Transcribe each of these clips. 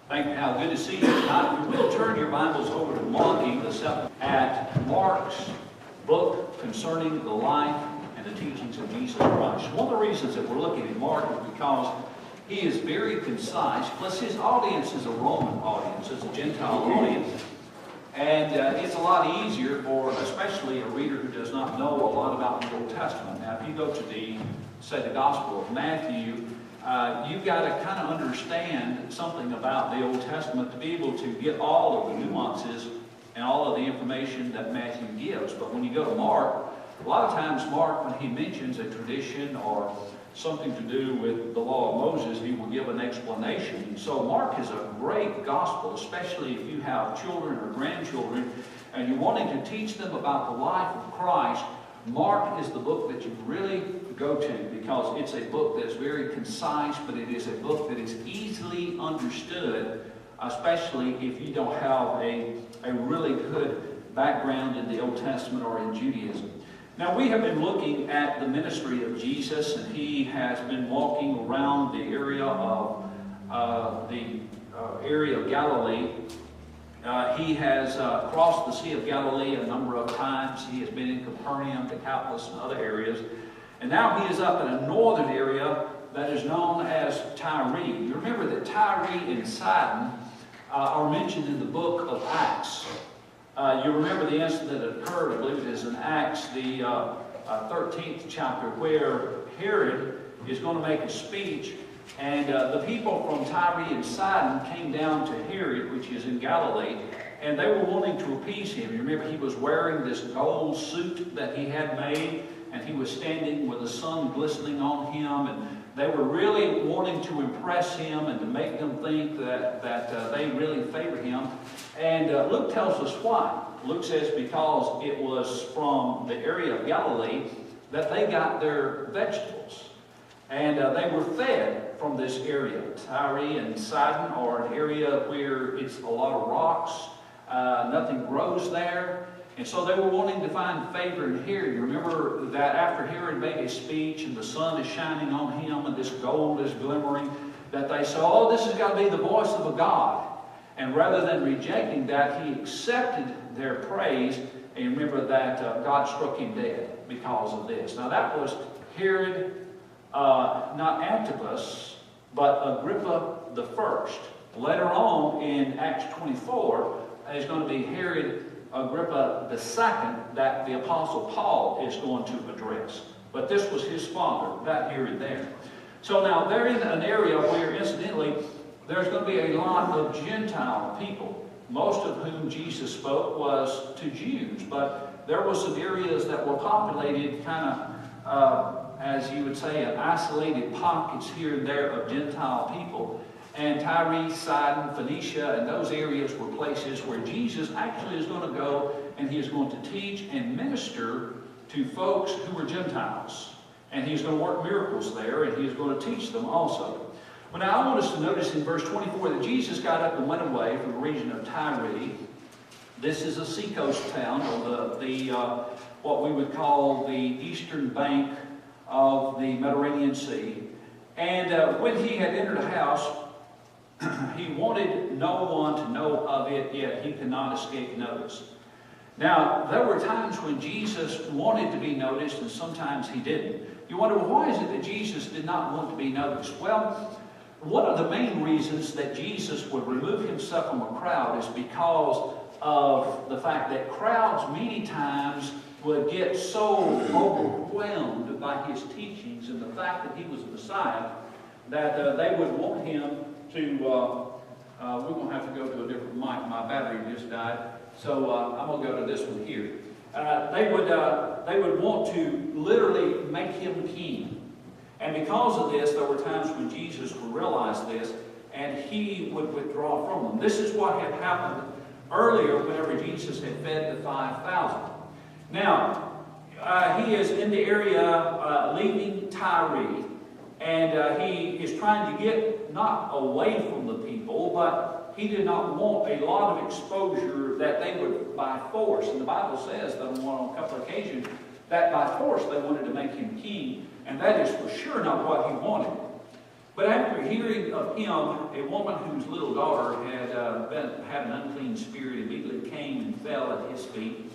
Thank you, Hal. Good to see you tonight. If you will turn your Bibles over to Mark, at Mark's book concerning the life and the teachings of Jesus Christ. One of the reasons that we're looking at Mark is because he is very concise, plus his audience is a Roman audience, it's a Gentile audience. And it's a lot easier for especially a reader who does not know a lot about the Old Testament. Now, if you go to the Gospel of Matthew, you've got to kind of understand something about the Old Testament to be able to get all of the nuances and all of the information that Matthew gives. But when you go to Mark, a lot of times Mark, when he mentions a tradition or something to do with the law of Moses, he will give an explanation. So Mark is a great gospel, especially if you have children or grandchildren and you're wanting to teach them about the life of Christ. Mark is the book that you really go to because it's a book that's very concise, but it is a book that is easily understood, especially if you don't have a really good background in the Old Testament or in Judaism. Now, we have been looking at the ministry of Jesus, and he has been walking around the area of Galilee. He has crossed the Sea of Galilee a number of times. He has been in Capernaum, Decapolis, and other areas. And now he is up in a northern area that is known as Tyre. You remember that Tyre and Sidon are mentioned in the book of Acts. You remember the incident that occurred, I believe it is in Acts, the 13th chapter, where Herod is going to make a speech, and the people from Tyre and Sidon came down to Herod, which is in Galilee, and they were wanting to appease him. You remember he was wearing this gold suit that he had made, and he was standing with the sun glistening on him, and they were really wanting to impress him and to make them think that they really favor him. And Luke tells us why. Luke says because it was from the area of Galilee that they got their vegetables. And they were fed from this area. Tyre and Sidon are an area where it's a lot of rocks. Nothing grows there. And so they were wanting to find favor in Herod. You remember that after Herod made a speech and the sun is shining on him and this gold is glimmering, that they said, oh, this has got to be the voice of a god. And rather than rejecting that, he accepted their praise. And remember that God struck him dead because of this. Now that was Herod, not Antipas, but Agrippa the first. Later on in Acts 24, is going to be Herod Agrippa II that the Apostle Paul is going to address. But this was his father, that here and there. So now they're in an area where, incidentally, there's going to be a lot of Gentile people, most of whom Jesus spoke was to Jews. But there were some areas that were populated kind of, as you would say, isolated pockets here and there of Gentile people. And Tyre, Sidon, Phoenicia, and those areas were places where Jesus actually is going to go and he is going to teach and minister to folks who were Gentiles. And he's going to work miracles there, and he is going to teach them also. Well, now I want us to notice in verse 24 that Jesus got up and went away from the region of Tyre. This is a seacoast town on the what we would call the eastern bank of the Mediterranean Sea. And when he had entered a house, he wanted no one to know of it, yet he could not escape notice. Now, there were times when Jesus wanted to be noticed, and sometimes he didn't. You wonder, well, why is it that Jesus did not want to be noticed? Well, one of the main reasons that Jesus would remove himself from a crowd is because of the fact that crowds many times would get so overwhelmed by his teachings and the fact that he was the Messiah that they would want him to, we're going to have to go to a different mic. My battery just died. So I'm going to go to this one here. They would want to literally make him king. And because of this, there were times when Jesus would realize this, and he would withdraw from them. This is what had happened earlier whenever Jesus had fed the 5,000. Now, he is in the area leaving Tyre, and he is trying to get not away from the people, but he did not want a lot of exposure that they would by force. And the Bible says that on a couple of occasions that by force they wanted to make him king, and that is for sure not what he wanted. But after hearing of him, a woman whose little daughter had an unclean spirit immediately came and fell at his feet.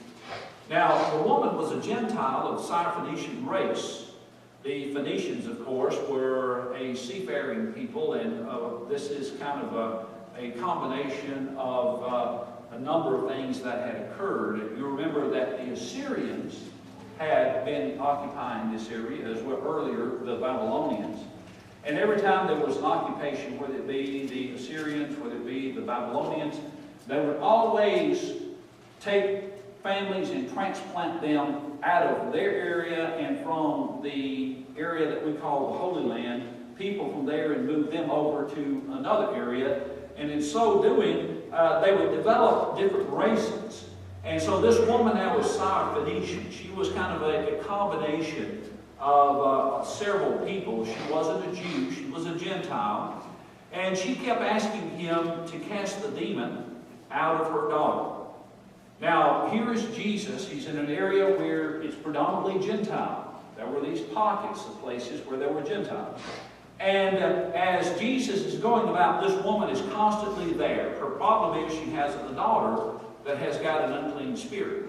Now, the woman was a Gentile of Syrophoenician race. The Phoenicians, of course, were a seafaring people, and this is kind of a combination of a number of things that had occurred. You remember that the Assyrians had been occupying this area, as well earlier the Babylonians. And every time there was an occupation, whether it be the Assyrians, whether it be the Babylonians, they would always take families and transplant them out of their area and from the area that we call the Holy Land, people from there, and move them over to another area. And in so doing, they would develop different races. And so this woman now was Syrophoenician. She was kind of a combination of several people. She wasn't a Jew, she was a Gentile. And she kept asking him to cast the demon out of her daughter. Now, here is Jesus. He's in an area where it's predominantly Gentile. There were these pockets of places where there were Gentiles. And as Jesus is going about, this woman is constantly there. Her problem is she has a daughter that has got an unclean spirit.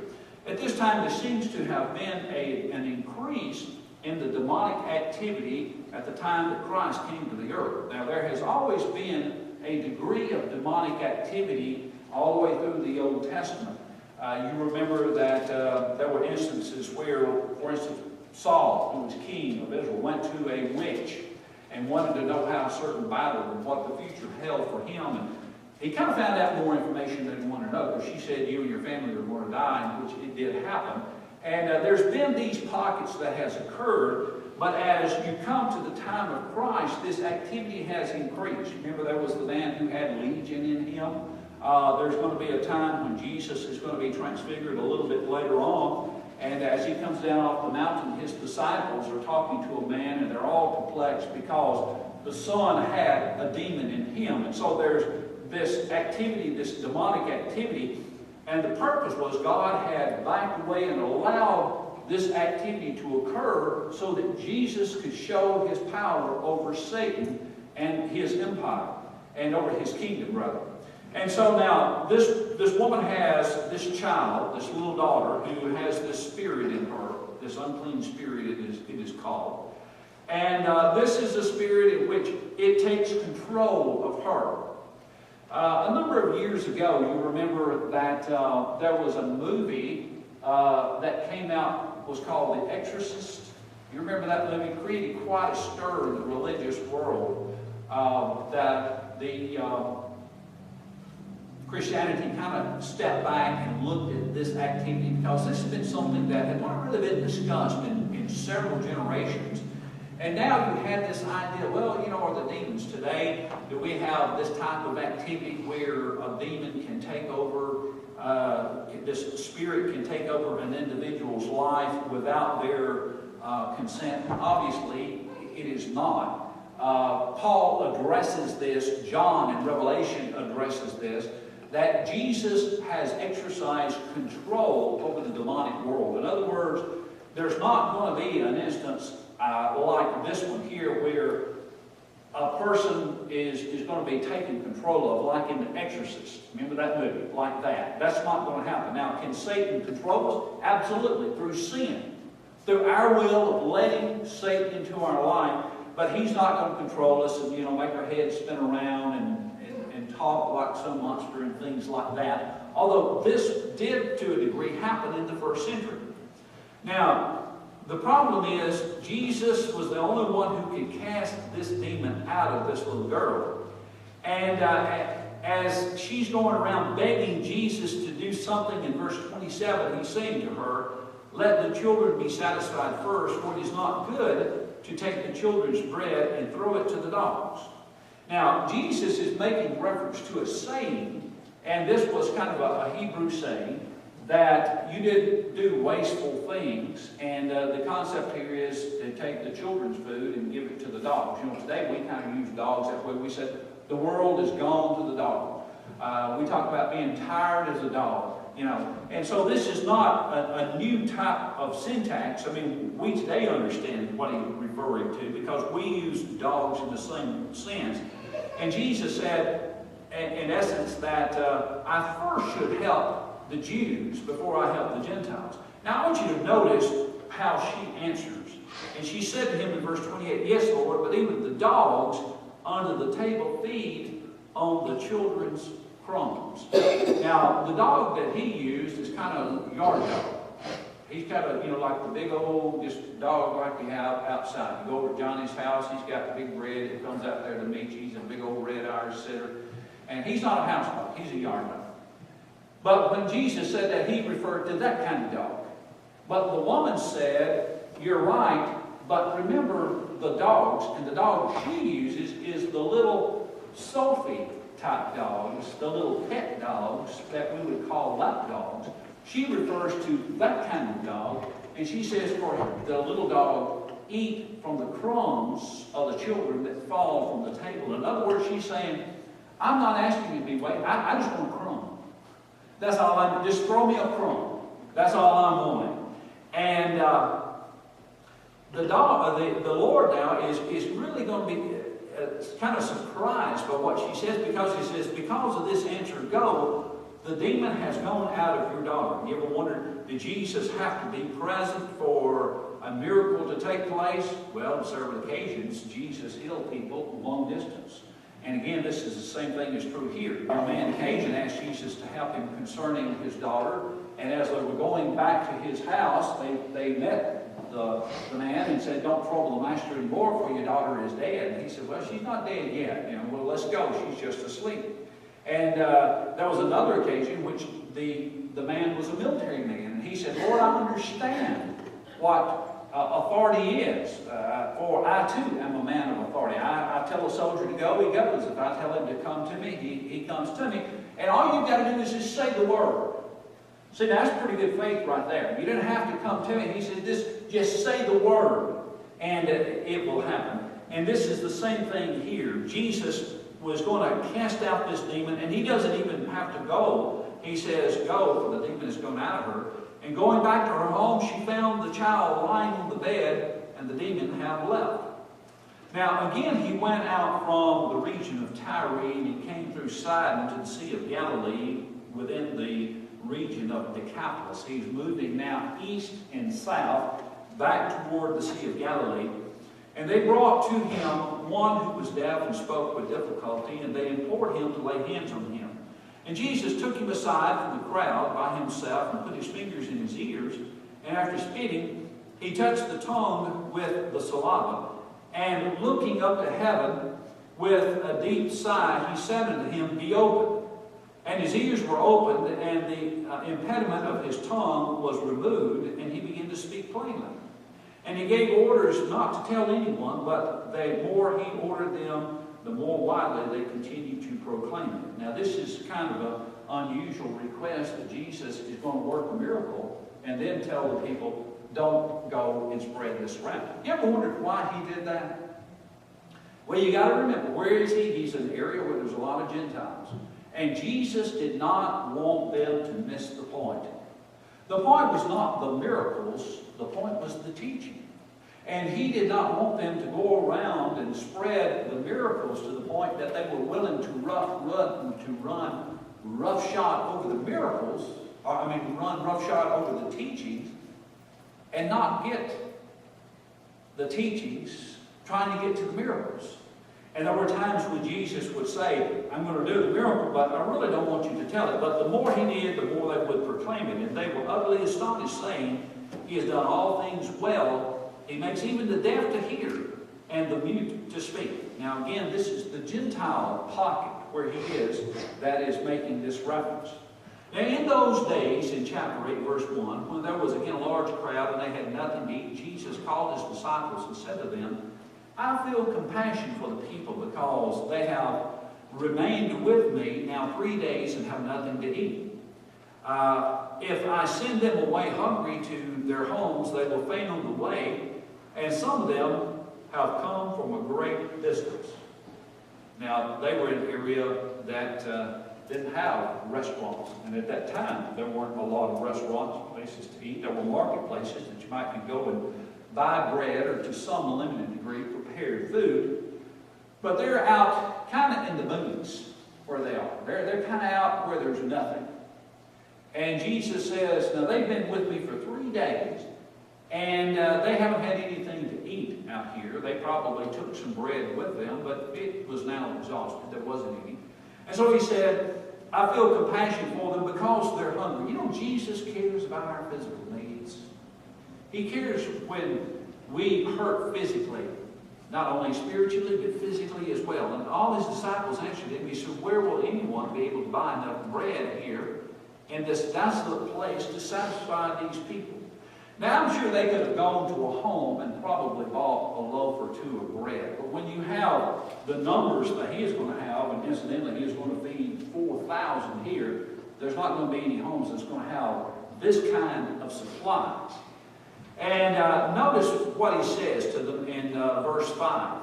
At this time, there seems to have been an increase in the demonic activity at the time that Christ came to the earth. Now, there has always been a degree of demonic activity all the way through the Old Testament. You remember that there were instances where, for instance, Saul, who was king of Israel, went to a witch and wanted to know how a certain battle and what the future held for him. And he kind of found out more information than he wanted to know, because she said you and your family were going to die, which it did happen. And there's been these pockets that has occurred, but as you come to the time of Christ, this activity has increased. Remember, there was the man who had legion in him. There's going to be a time when Jesus is going to be transfigured a little bit later on, and as he comes down off the mountain, his disciples are talking to a man, and they're all perplexed because the son had a demon in him. And so there's this activity, this demonic activity, and the purpose was God had backed away and allowed this activity to occur so that Jesus could show his power over Satan and his empire, and over his kingdom, rather. And so now, this woman has this child, this little daughter, who has this spirit in her, this unclean spirit it is called. And this is a spirit in which it takes control of her. A number of years ago, you remember that there was a movie that came out, was called The Exorcist. You remember that movie? It created quite a stir in the religious world. That the Christianity kind of stepped back and looked at this activity, because this has been something that had not really been discussed in several generations. And now you had this idea, well, you know, are the demons today? Do we have this type of activity where a demon can take over, this spirit can take over an individual's life without their consent? Obviously, it is not. Paul addresses this, John in Revelation addresses this, that Jesus has exercised control over the demonic world. In other words, there's not going to be an instance like this one here where a person is going to be taken control of, like in The Exorcist. Remember that movie? Like that. That's not going to happen. Now, can Satan control us? Absolutely, through sin. Through our will of letting Satan into our life, but he's not going to control us and, you know, make our heads spin around and talk like some monster and things like that. Although this did, to a degree, happen in the first century. Now, the problem is, Jesus was the only one who could cast this demon out of this little girl. And as she's going around begging Jesus to do something, in verse 27, he's saying to her, "Let the children be satisfied first, for it is not good to take the children's bread and throw it to the dogs." Now, Jesus is making reference to a saying, and this was kind of a Hebrew saying, that you didn't do wasteful things. And the concept here is to take the children's food and give it to the dogs. You know, today we kind of use dogs that way. We said, the world is gone to the dog. We talk about being tired as a dog. You know, and so this is not a new type of syntax. I mean, we today understand what he's referring to because we use dogs in the same sense. And Jesus said, in essence, that I first should help the Jews before I help the Gentiles. Now, I want you to notice how she answers. And she said to him in verse 28, yes, Lord, but even the dogs under the table feed on the children's crumbs. Now, the dog that he used is kind of a yard dog. He's kind of, you know, like the big old just dog like you have outside. You go over to Johnny's house, he's got the big red. He comes out there to meet you. He's a big old red Irish setter. And he's not a house dog. He's a yard dog. But when Jesus said that, he referred to that kind of dog. But the woman said, you're right, but remember the dogs, and the dog she uses is the little Sophie type dogs, the little pet dogs that we would call lap dogs. She refers to that kind of dog, and she says for the little dog eat from the crumbs of the children that fall from the table. In other words, she's saying, I'm not asking you to be waiting, I just want a crumb. That's all I'm, just throw me a crumb. That's all I'm wanting. And the Lord now is really going to be kind of surprised by what she says, because he says, because of this answer, go, the demon has gone out of your daughter. You ever wondered, did Jesus have to be present for a miracle to take place? Well, on several occasions, Jesus healed people long distance. And again, this is the same thing is true here. A man occasionally asked Jesus to help him concerning his daughter, and as they were going back to his house, they met the man and said, don't trouble the master anymore, for your daughter is dead. And he said, well, she's not dead yet. You know, well, let's go. She's just asleep. And there was another occasion which the man was a military man. And he said, Lord, I understand what authority is. For I, too, am a man of authority. I tell a soldier to go, he goes. If I tell him to come to me, he comes to me. And all you've got to do is just say the word. See, that's pretty good faith right there. You didn't have to come to me. He said, just say the word, and it will happen. And this is the same thing here. Jesus was going to cast out this demon, and he doesn't even have to go. He says, go, for the demon has gone out of her. And going back to her home, she found the child lying on the bed, and the demon had left. Now, again, he went out from the region of Tyre, and he came through Sidon to the Sea of Galilee within the region of Decapolis. He's moving now east and south back toward the Sea of Galilee. And they brought to him one who was deaf and spoke with difficulty, and they implored him to lay hands on him. And Jesus took him aside from the crowd by himself and put his fingers in his ears. And after spitting, he touched the tongue with the saliva. And looking up to heaven with a deep sigh, he said unto him, be opened. And his ears were opened, and the impediment of his tongue was removed, and he began to speak plainly. And he gave orders not to tell anyone, but the more he ordered them, the more widely they continued to proclaim it. Now, this is kind of an unusual request that Jesus is going to work a miracle and then tell the people, don't go and spread this around. You ever wondered why he did that? Well, you got to remember, where is he? He's in an area where there's a lot of Gentiles. And Jesus did not want them to miss the point. The point was not the miracles, the point was the teaching. And he did not want them to go around and spread the miracles to the point that they were willing to run roughshod over the miracles, run roughshod over the teachings, and not get the teachings trying to get to the miracles. And there were times when Jesus would say, I'm going to do the miracle, but I really don't want you to tell it. But the more he did, the more they would proclaim it. And they were utterly astonished, saying, he has done all things well. He makes even the deaf to hear and the mute to speak. Now again, this is the Gentile pocket where he is that is making this reference. Now in those days, in chapter 8, verse 1, when there was again a large crowd and they had nothing to eat, Jesus called his disciples and said to them, I feel compassion for the people because they have remained with me now 3 days and have nothing to eat. If I send them away hungry to their homes, they will faint on the way, and some of them have come from a great distance. Now, they were in an area that didn't have restaurants. And at that time, there weren't a lot of restaurants, places to eat. There were marketplaces that you might go and buy bread or to some limited degree prepared food. But they're out kind of in the boonies where they are. They're kind of out where there's nothing. And Jesus says, now they've been with me for 3 days, and they haven't had anything to eat out here. They probably took some bread with them, but it was now exhausted. There wasn't any. And so he said, I feel compassion for them because they're hungry. You know, Jesus cares about our physical needs. He cares when we hurt physically, not only spiritually, but physically as well. And all his disciples answered him. He said, where will anyone be able to buy enough bread here in this desolate place to satisfy these people? Now, I'm sure they could have gone to a home and probably bought a loaf or two of bread. But when you have the numbers that he is going to have, and incidentally, he is going to feed 4,000 here, there's not going to be any homes that's going to have this kind of supplies. And notice what he says to them in verse 5.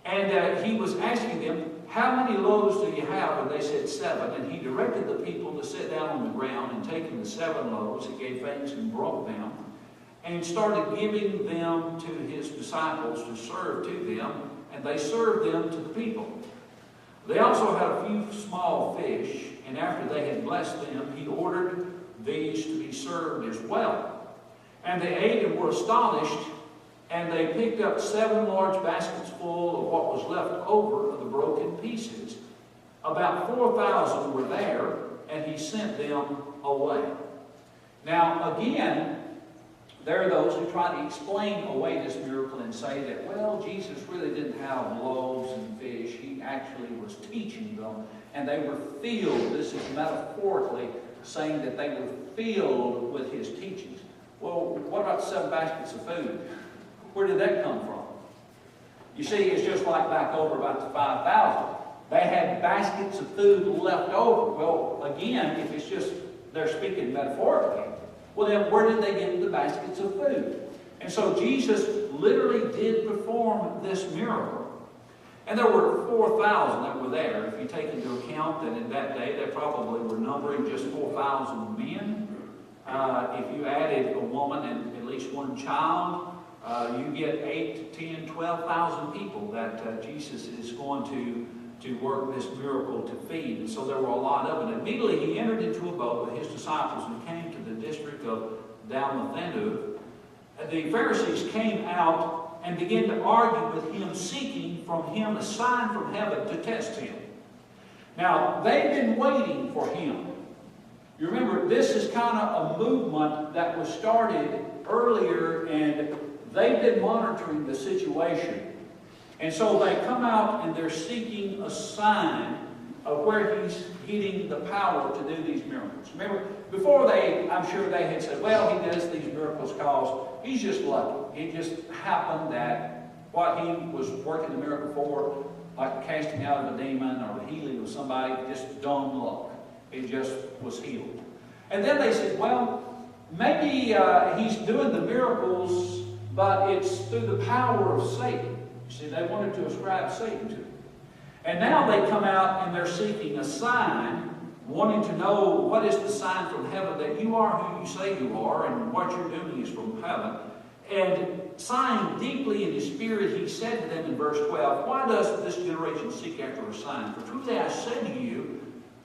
And he was asking them, how many loaves do you have? And they said 7. And he directed the people to sit down on the ground, and taking the 7 loaves, he gave thanks and broke them, and started giving them to his disciples to serve to them, and they served them to the people. They also had a few small fish, and after they had blessed them, he ordered these to be served as well. And they ate and were astonished, and they picked up 7 large baskets full of what was left over of the broken pieces. About 4,000 were there, and he sent them away. Now, again, there are those who try to explain away this miracle and say that, well, Jesus really didn't have loaves and fish. He actually was teaching them, and they were filled. This is metaphorically saying that they were filled with his teachings. Well, what about 7 baskets of food? Where did that come from? You see, it's just like back over about the 5,000. They had baskets of food left over. Well, again, if it's just they're speaking metaphorically, well then where did they get the baskets of food? And so Jesus literally did perform this miracle. And there were 4,000 that were there. If you take into account that in that day they probably were numbering just 4,000 men. If you added a woman and at least one child, you get 8, 10, 12,000 people that Jesus is going to work this miracle to feed. And so there were a lot of it. Immediately he entered into a boat with his disciples and came to the district of Dalmathenu. The Pharisees came out and began to argue with him, seeking from him a sign from heaven to test him. Now, they've been waiting for him. You remember, this is kind of a movement that was started earlier, and they've been monitoring the situation. And so they come out and they're seeking a sign of where he's getting the power to do these miracles. Remember, before I'm sure they had said, well, he does these miracles because he's just lucky. It just happened that what he was working the miracle for, like casting out of a demon or the healing of somebody, just dumb luck. It just was healed. And then they said, well, maybe he's doing the miracles, but it's through the power of Satan. You see, they wanted to ascribe Satan to him. And now they come out and they're seeking a sign, wanting to know what is the sign from heaven that you are who you say you are, and what you're doing is from heaven. And sighing deeply in his spirit, he said to them in verse 12, why does this generation seek after a sign? For truly I say to you,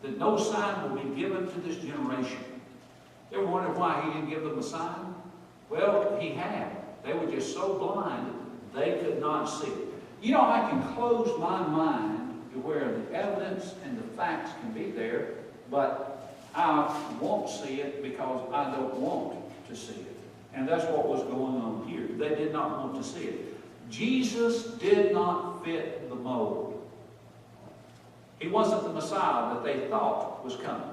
that no sign will be given to this generation. You ever wondered why he didn't give them a sign? Well, he had. They were just so blind, they could not see it. You know, I can close my mind to where the evidence and the facts can be there, but I won't see it because I don't want to see it. And that's what was going on here. They did not want to see it. Jesus did not fit the mold. He wasn't the Messiah that they thought was coming.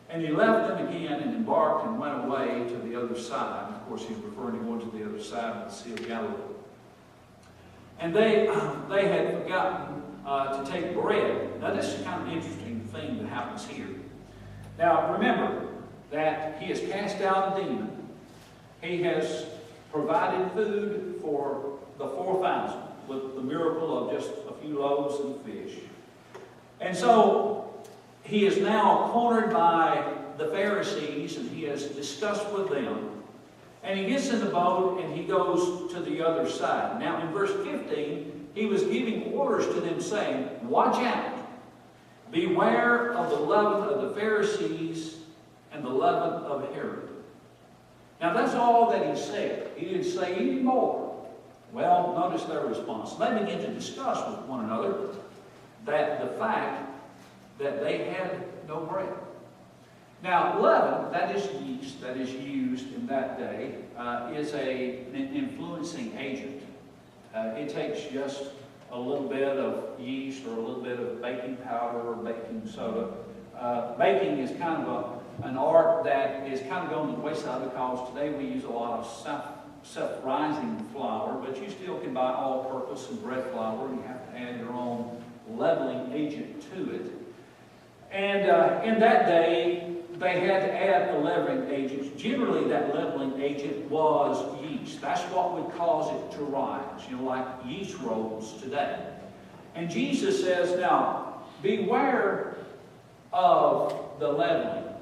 And he left them again and embarked and went away to the other side. Of course, he's referring to going to the other side of the Sea of Galilee. And they had forgotten to take bread. Now, this is kind of an interesting thing that happens here. Now, remember that he has cast out a demon. He has provided food for the 4,000 with the miracle of just a few loaves and fish. And so he is now cornered by the Pharisees, and he has discussed with them. And he gets in the boat and he goes to the other side. Now in verse 15, he was giving orders to them saying, watch out. Beware of the leaven of the Pharisees and the leaven of Herod. Now that's all that he said. He didn't say any more. Well, notice their response. They begin to discuss with one another that the fact that they had no bread. Now, leaven, that is yeast that is used in that day, is an influencing agent. It takes just a little bit of yeast or a little bit of baking powder or baking soda. Baking is kind of an art that is kind of going to the wayside because today we use a lot of self-rising flour, but you still can buy all-purpose and bread flour, and you have to add your own leavening agent to it. And in that day, they had to add a leavening agent. Generally, that leavening agent was yeast. That's what would cause it to rise, like yeast rolls today. And Jesus says, now, beware of the leavening.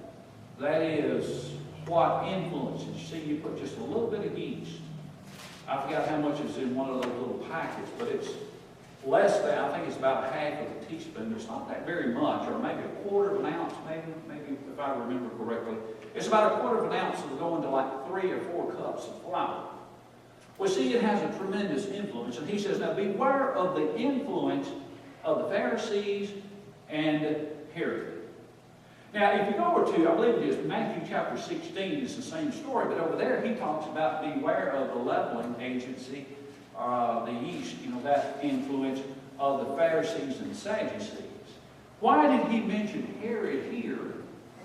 That is what influences. See, you put just a little bit of yeast. I forgot how much is in one of those little packets, but it's less than, I think it's about half of a teaspoon. It's not that very much, or maybe a quarter of an ounce, maybe if I remember correctly. It's about a quarter of an ounce that'll go into like 3 or 4 cups of flour. Well, see, it has a tremendous influence. And he says, now beware of the influence of the Pharisees and Herod. Now, if you go over to, I believe it is Matthew chapter 16, it's the same story, but over there he talks about beware of the leavening agency, the yeast, that influence of the Pharisees and Sadducees. Why did he mention Herod here?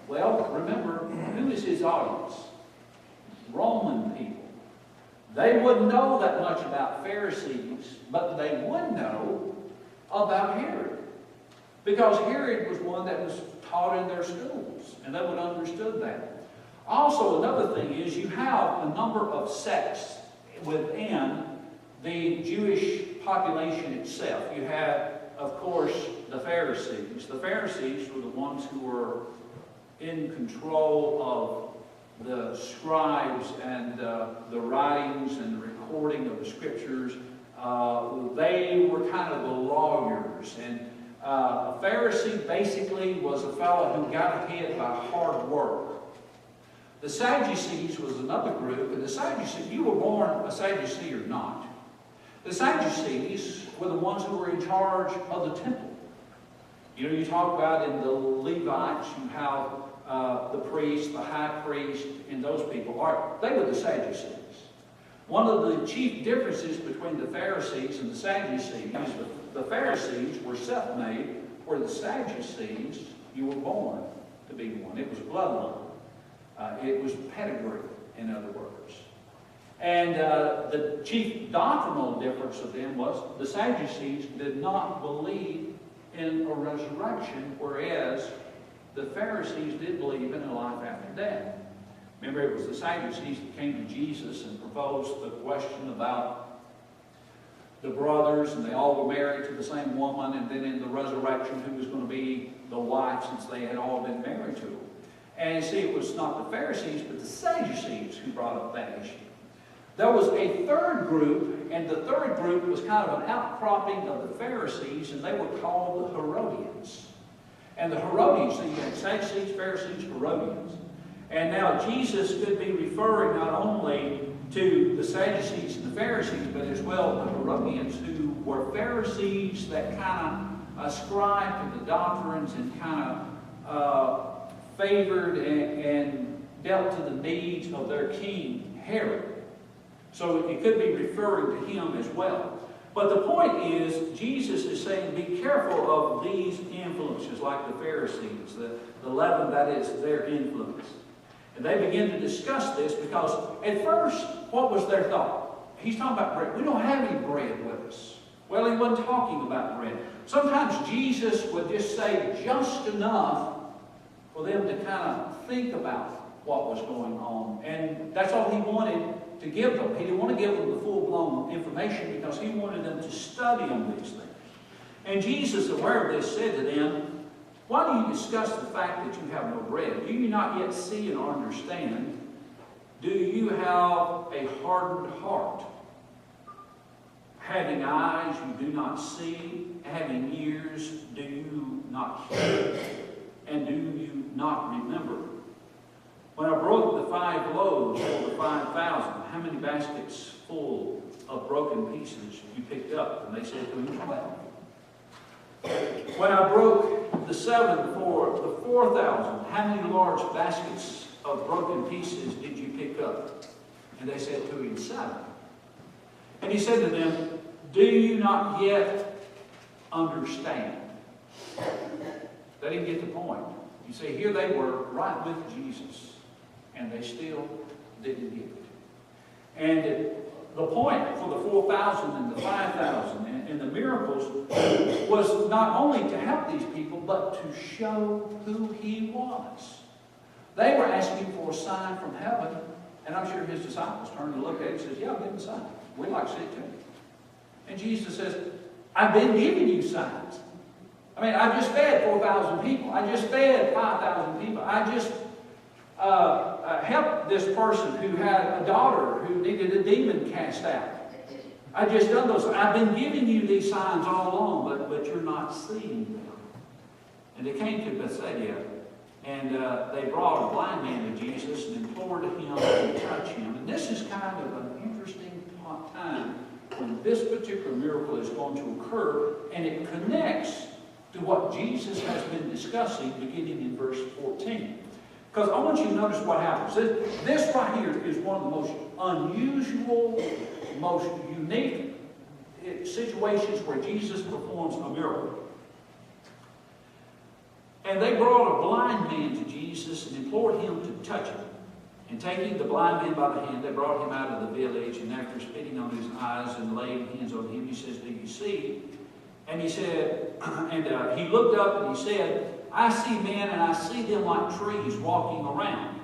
Well, remember, who is his audience? Roman people. They wouldn't know that much about Pharisees, but they would know about Herod. Because Herod was one that was taught in their schools, and they would have understood that. Also, another thing is you have a number of sects within the Jewish population itself. You have, of course, the Pharisees. The Pharisees were the ones who were in control of the scribes and the writings and the recording of the scriptures. They were kind of the lawyers. And a Pharisee basically was a fellow who got ahead by hard work. The Sadducees was another group, and the Sadducees, you were born a Sadducee or not. The Sadducees were the ones who were in charge of the temple. You talk about in the Levites, you have the priest, the high priest, and those people. They were the Sadducees. One of the chief differences between the Pharisees and the Sadducees, the Pharisees were self-made, where the Sadducees, you were born to be one. It was bloodline. It was pedigree, in other words. And the chief doctrinal difference of them was the Sadducees did not believe in a resurrection, whereas the Pharisees did believe in a life after death. Remember, it was the Sadducees that came to Jesus and proposed the question about the brothers, and they all were married to the same woman, and then in the resurrection, who was going to be the wife since they had all been married to her. And you see, it was not the Pharisees, but the Sadducees who brought up that issue. There was a third group, and the third group was kind of an outcropping of the Pharisees, and they were called the Herodians. And the Herodians, so you had Sadducees, Pharisees, Herodians. And now Jesus could be referring not only to the Sadducees and the Pharisees, but as well the Herodians, who were Pharisees that kind of ascribed to the doctrines and kind of favored and dealt to the needs of their king, Herod. So it could be referring to him as well. But the point is, Jesus is saying, be careful of these influences, like the Pharisees, the leaven that is their influence. And they begin to discuss this because at first, what was their thought? He's talking about bread. We don't have any bread with us. Well, he wasn't talking about bread. Sometimes Jesus would just say just enough for them to kind of think about what was going on. And that's all he wanted to give them. He didn't want to give them the full-blown information because he wanted them to study on these things. And Jesus, aware of this, said to them, Why do you discuss the fact that you have no bread? Do you not yet see and understand? Do you have a hardened heart? Having eyes you do not see, having ears do you not hear, and do you not remember? When I broke the 5 loaves for the 5,000, how many baskets full of broken pieces you picked up? And they said to him, 12. When I broke the 7 for the 4,000, how many large baskets of broken pieces did you pick up? And they said to him, 7. And he said to them, do you not yet understand? They didn't get the point. You see, here they were right with Jesus, and they still didn't get it. And the point for the 4,000 and the 5,000 and the miracles was not only to help these people, but to show who he was. They were asking for a sign from heaven, and I'm sure his disciples turned to look at it and says, yeah, give him a sign. We'd like to see it too. And Jesus says, I've been giving you signs. I mean, I just fed 4,000 people. I just fed 5,000 people. I just helped this person who had a daughter who needed a demon cast out. I just done those. I've been giving you these signs all along, but you're not seeing them. And they came to Bethsaida, and they brought a blind man to Jesus and implored him to touch him. And this is kind of an interesting time when this particular miracle is going to occur, and it connects to what Jesus has been discussing beginning in verse 14. Because I want you to notice what happens. This right here is one of the most unusual, most unique situations where Jesus performs a miracle. And they brought a blind man to Jesus and implored him to touch him. And taking the blind man by the hand, they brought him out of the village, and after spitting on his eyes and laying hands on him, he says, do you see? And he said, and he looked up and he said, I see men, and I see them like trees walking around.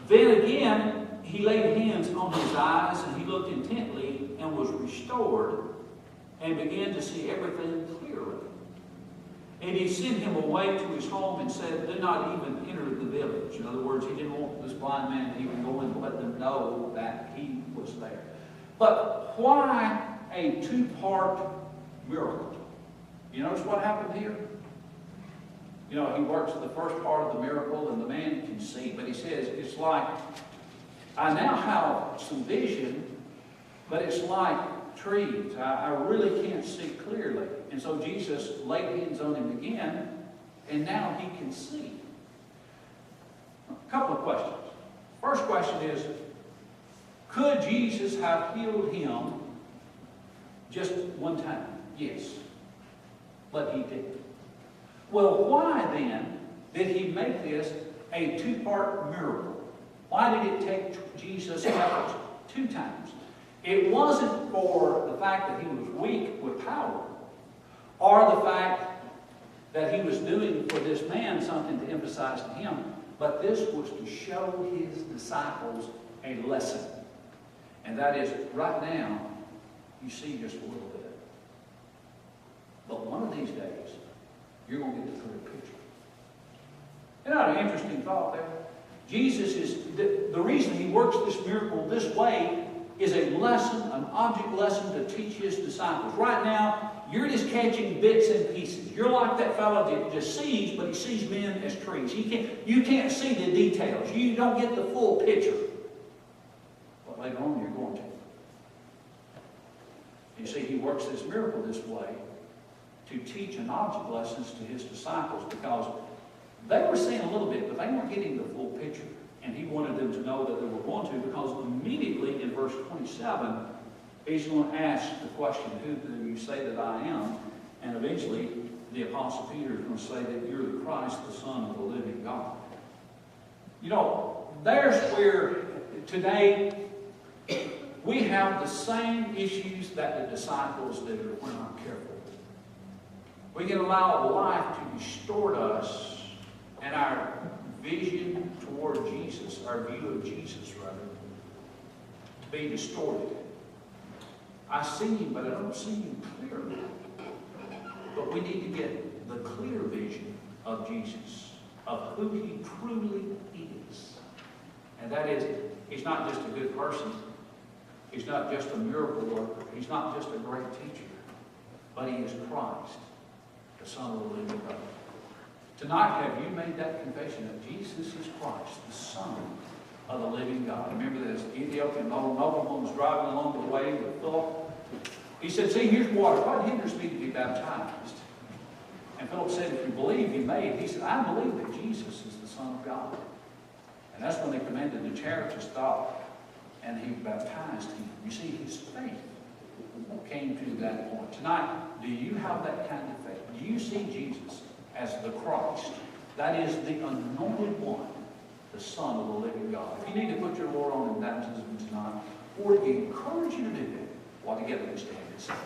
Then again, he laid hands on his eyes, and he looked intently and was restored and began to see everything clearly. And he sent him away to his home and said, do not even enter the village. In other words, he didn't want this blind man to even go and let them know that he was there. But why a 2-part miracle? You notice what happened here? You know, he works the first part of the miracle and the man can see, but he says, it's like, I now have some vision, but it's like trees. I really can't see clearly. And so Jesus laid hands on him again, and now he can see. A couple of questions. First question is, could Jesus have healed him just one time? Yes. But he didn't. Well, why then did he make this a 2-part miracle? Why did it take Jesus efforts 2 times? It wasn't for the fact that he was weak with power, or the fact that he was doing for this man something to emphasize to him, but this was to show his disciples a lesson. And that is, right now, you see just a little bit. But one of these days, you're going to get the clear picture. Isn't that an interesting thought there? Jesus is, the reason he works this miracle this way is a lesson, an object lesson to teach his disciples. Right now, you're just catching bits and pieces. You're like that fellow that just sees, but he sees men as trees. You can't see the details. You don't get the full picture. But later on, you're going to. You see, he works this miracle this way to teach an object lessons to his disciples, because they were seeing a little bit, but they weren't getting the full picture. And he wanted them to know that they were going to, because immediately in verse 27, he's going to ask the question, who do you say that I am? And eventually, the Apostle Peter is going to say that you're the Christ, the Son of the living God. You know, there's where today we have the same issues that the disciples did if we're not careful. We can allow life to distort us and our vision toward Jesus, our view of Jesus, rather, to be distorted. I see him, but I don't see him clearly. But we need to get the clear vision of Jesus, of who he truly is. And that is, he's not just a good person. He's not just a miracle worker. He's not just a great teacher. But he is Christ, the Son of the living God. Tonight, have you made that confession that Jesus is Christ, the Son of the living God? Remember this Ethiopian nobleman was driving along the way with Philip. He said, see, here's water. What hinders me to be baptized? And Philip said, if you believe, you may. He said, I believe that Jesus is the Son of God. And that's when they commanded the chariot to stop, and he baptized him. You see, his faith came to that point. Tonight, do you have that kind of faith? Do you see Jesus as the Christ? That is the anointed one, the Son of the living God. If you need to put your Lord on in baptism tonight, or we encourage you to do that, while together we stand and sing.